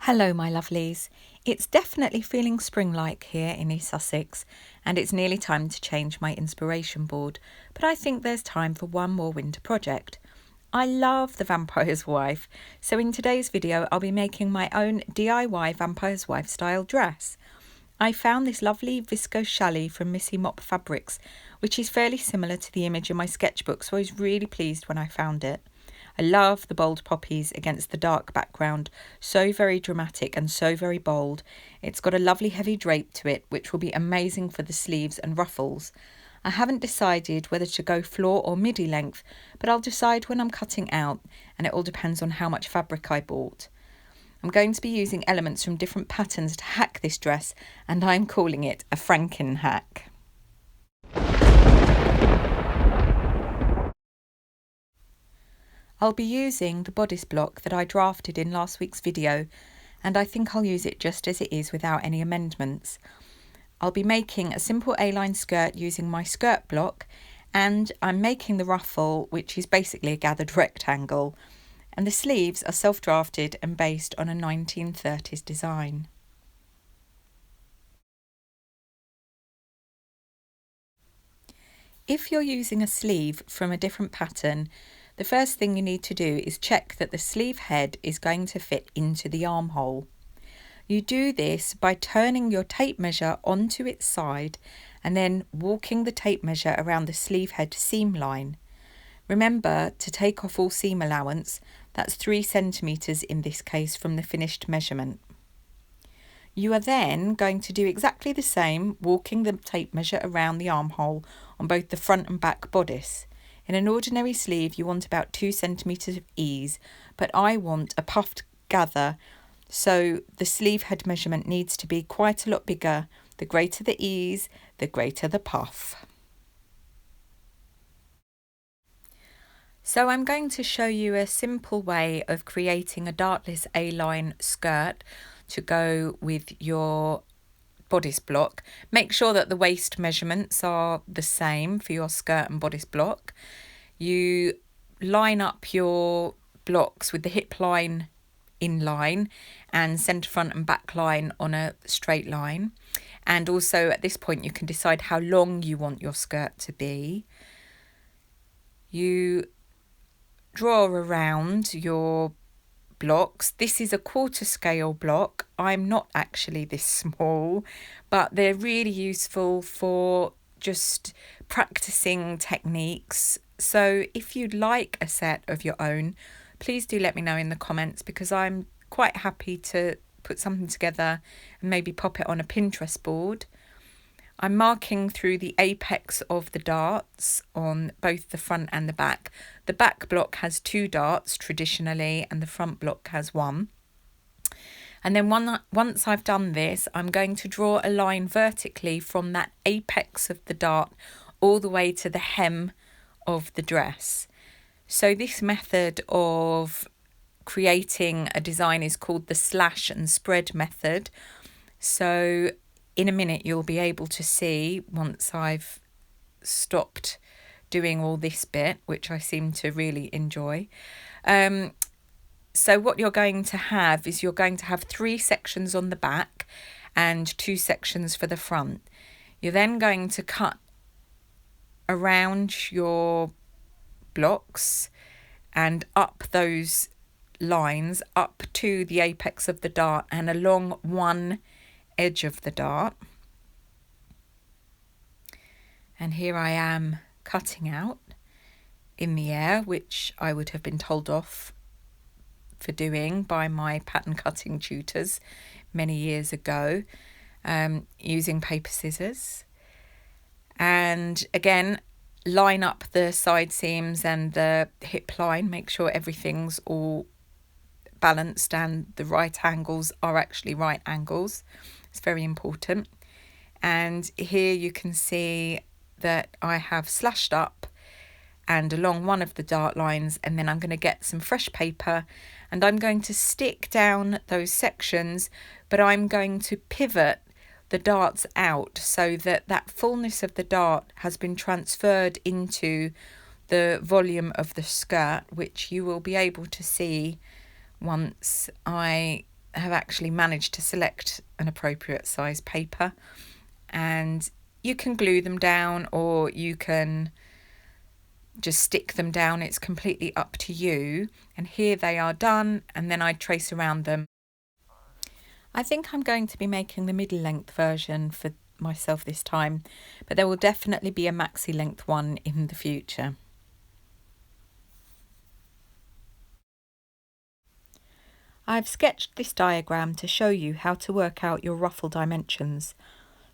Hello my lovelies, it's definitely feeling spring-like here in East Sussex and it's nearly time to change my inspiration board, but I think there's time for one more winter project. I love the Vampire's Wife, so in today's video I'll be making my own DIY Vampire's Wife style dress. I found this lovely viscose challis from Missy Mop Fabrics, which is fairly similar to the image in my sketchbook, so I was really pleased when I found it. I love the bold poppies against the dark background, so very dramatic and so very bold. It's got a lovely heavy drape to it, which will be amazing for the sleeves and ruffles. I haven't decided whether to go floor or midi length, but I'll decide when I'm cutting out, and it all depends on how much fabric I bought. I'm going to be using elements from different patterns to hack this dress, and I'm calling it a Franken hack. I'll be using the bodice block that I drafted in last week's video, and I think I'll use it just as it is without any amendments. I'll be making a simple A-line skirt using my skirt block, and I'm making the ruffle, which is basically a gathered rectangle, and the sleeves are self-drafted and based on a 1930s design. If you're using a sleeve from a different pattern, the first thing you need to do is check that the sleeve head is going to fit into the armhole. You do this by turning your tape measure onto its side and then walking the tape measure around the sleeve head seam line. Remember to take off all seam allowance, that's 3 centimetres in this case from the finished measurement. You are then going to do exactly the same, walking the tape measure around the armhole on both the front and back bodice. In an ordinary sleeve you want about 2 centimetres of ease, but I want a puffed gather, so the sleeve head measurement needs to be quite a lot bigger. The greater the ease, the greater the puff. So I'm going to show you a simple way of creating a dartless A-line skirt to go with your bodice block. Make sure that the waist measurements are the same for your skirt and bodice block. You line up your blocks with the hip line in line and centre front and back line on a straight line. And also at this point you can decide how long you want your skirt to be. You draw around your blocks. This is a quarter scale block. I'm not actually this small, but they're really useful for just practicing techniques. So if you'd like a set of your own, please do let me know in the comments, because I'm quite happy to put something together and maybe pop it on a Pinterest board. I'm marking through the apex of the darts on both the front and the back. The back block has 2 darts traditionally and the front block has 1. And then once I've done this, I'm going to draw a line vertically from that apex of the dart all the way to the hem of the dress. So this method of creating a design is called the slash and spread method. So in a minute you'll be able to see, once I've stopped doing all this bit, which I seem to really enjoy. So what you're going to have is you're going to have 3 sections on the back and 2 sections for the front. You're then going to cut around your blocks and up those lines up to the apex of the dart and along one edge of the dart. And here I am cutting out in the air, which I would have been told off for doing by my pattern cutting tutors many years ago, using paper scissors. And again, line up the side seams and the hip line, make sure everything's all balanced and the right angles are actually right angles. It's very important. And here you can see that I have slashed up and along one of the dart lines, and then I'm going to get some fresh paper and I'm going to stick down those sections, but I'm going to pivot the darts out so that that fullness of the dart has been transferred into the volume of the skirt, which you will be able to see once I have actually managed to select an appropriate size paper, and you can glue them down or you can just stick them down. It's completely up to you. And here they are done, and then I trace around them. I think I'm going to be making the middle length version for myself this time, but there will definitely be a maxi length one in the future. I've sketched this diagram to show you how to work out your ruffle dimensions.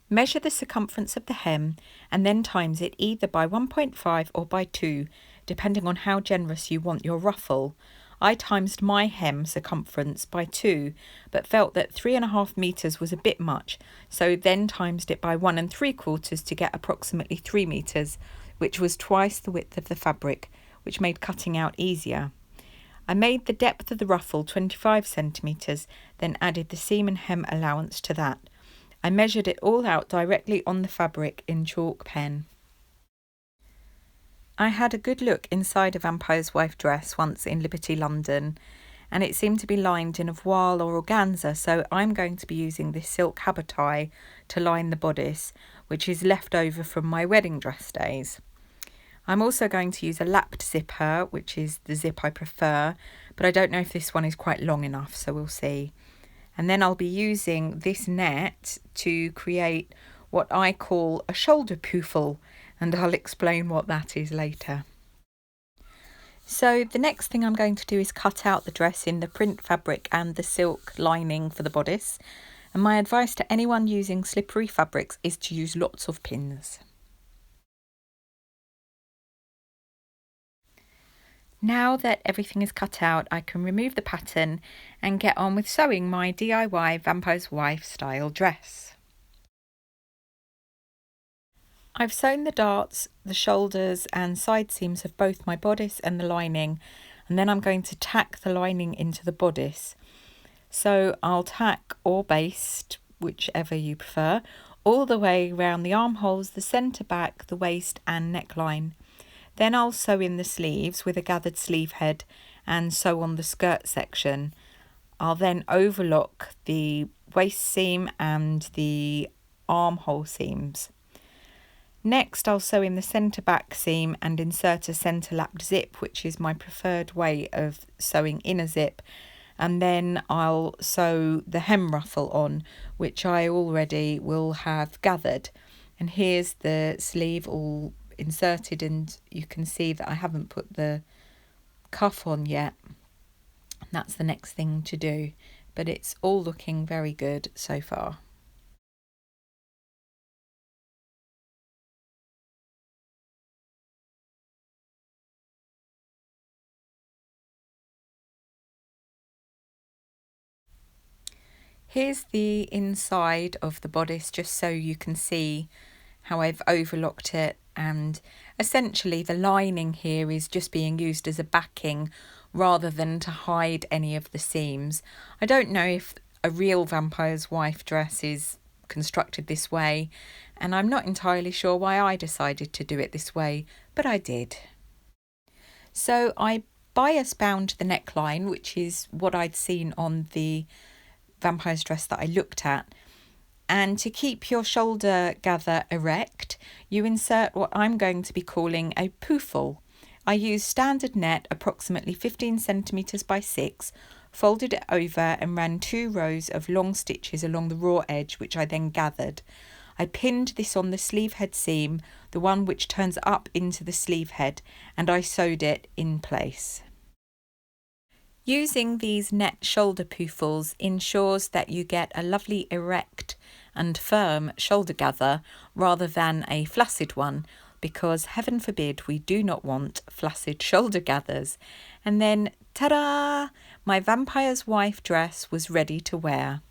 Measure the circumference of the hem and then times it either by 1.5 or by 2, depending on how generous you want your ruffle. I timesed my hem circumference by 2, but felt that 3.5 meters was a bit much, so then timesed it by 1 3/4 to get approximately 3 meters, which was twice the width of the fabric, which made cutting out easier. I made the depth of the ruffle 25 centimeters, then added the seam and hem allowance to that. I measured it all out directly on the fabric in chalk pen. I had a good look inside a vampire's wife dress once in Liberty, London, and it seemed to be lined in a voile or organza, so I'm going to be using this silk habotai to line the bodice, which is left over from my wedding dress days. I'm also going to use a lapped zipper, which is the zip I prefer, but I don't know if this one is quite long enough, so we'll see. And then I'll be using this net to create what I call a shoulder POOFLE, and I'll explain what that is later. So the next thing I'm going to do is cut out the dress in the print fabric and the silk lining for the bodice. And my advice to anyone using slippery fabrics is to use lots of pins. Now that everything is cut out, I can remove the pattern and get on with sewing my DIY Vampire's Wife style dress. I've sewn the darts, the shoulders and side seams of both my bodice and the lining, and then I'm going to tack the lining into the bodice. So I'll tack or baste, whichever you prefer, all the way around the armholes, the centre back, the waist and neckline. Then I'll sew in the sleeves with a gathered sleeve head and sew on the skirt section. I'll then overlock the waist seam and the armhole seams. Next I'll sew in the centre back seam and insert a centre lapped zip, which is my preferred way of sewing in a zip, and then I'll sew the hem ruffle on, which I already will have gathered. And here's the sleeve all inserted, and you can see that I haven't put the cuff on yet. That's the next thing to do, but it's all looking very good so far. Here's the inside of the bodice, just so you can see how I've overlocked it, and essentially the lining here is just being used as a backing rather than to hide any of the seams. I don't know if a real Vampire's Wife dress is constructed this way, and I'm not entirely sure why I decided to do it this way, but I did. So I bias bound the neckline, which is what I'd seen on the vampire's dress that I looked at. And to keep your shoulder gather erect, you insert what I'm going to be calling a POOFLE. I used standard net, approximately 15 centimeters by 6, folded it over and ran 2 rows of long stitches along the raw edge, which I then gathered. I pinned this on the sleeve head seam, the one which turns up into the sleeve head, and I sewed it in place. Using these net shoulder POOFLEs ensures that you get a lovely erect and firm shoulder gather rather than a flaccid one, because heaven forbid we do not want flaccid shoulder gathers. And then ta-da! My Vampire's Wife dress was ready to wear.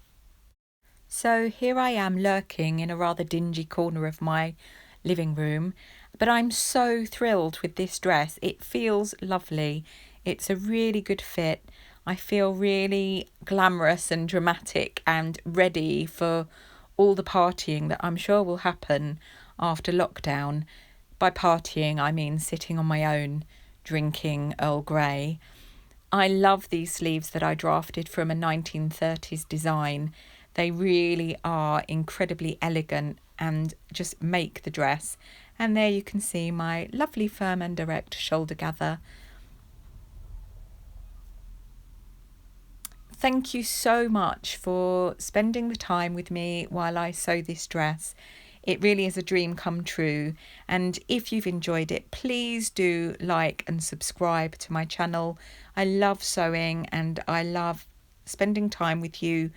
So here I am lurking in a rather dingy corner of my living room, but I'm so thrilled with this dress. It feels lovely. It's a really good fit. I feel really glamorous and dramatic and ready for all the partying that I'm sure will happen after lockdown. By partying, I mean sitting on my own, drinking Earl Grey. I love these sleeves that I drafted from a 1930s design. They really are incredibly elegant and just make the dress. And there you can see my lovely firm and direct shoulder gather. Thank you so much for spending the time with me while I sew this dress. It really is a dream come true. And if you've enjoyed it, please do like and subscribe to my channel. I love sewing and I love spending time with you,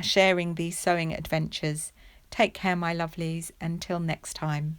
sharing these sewing adventures. Take care, my lovelies. Until next time.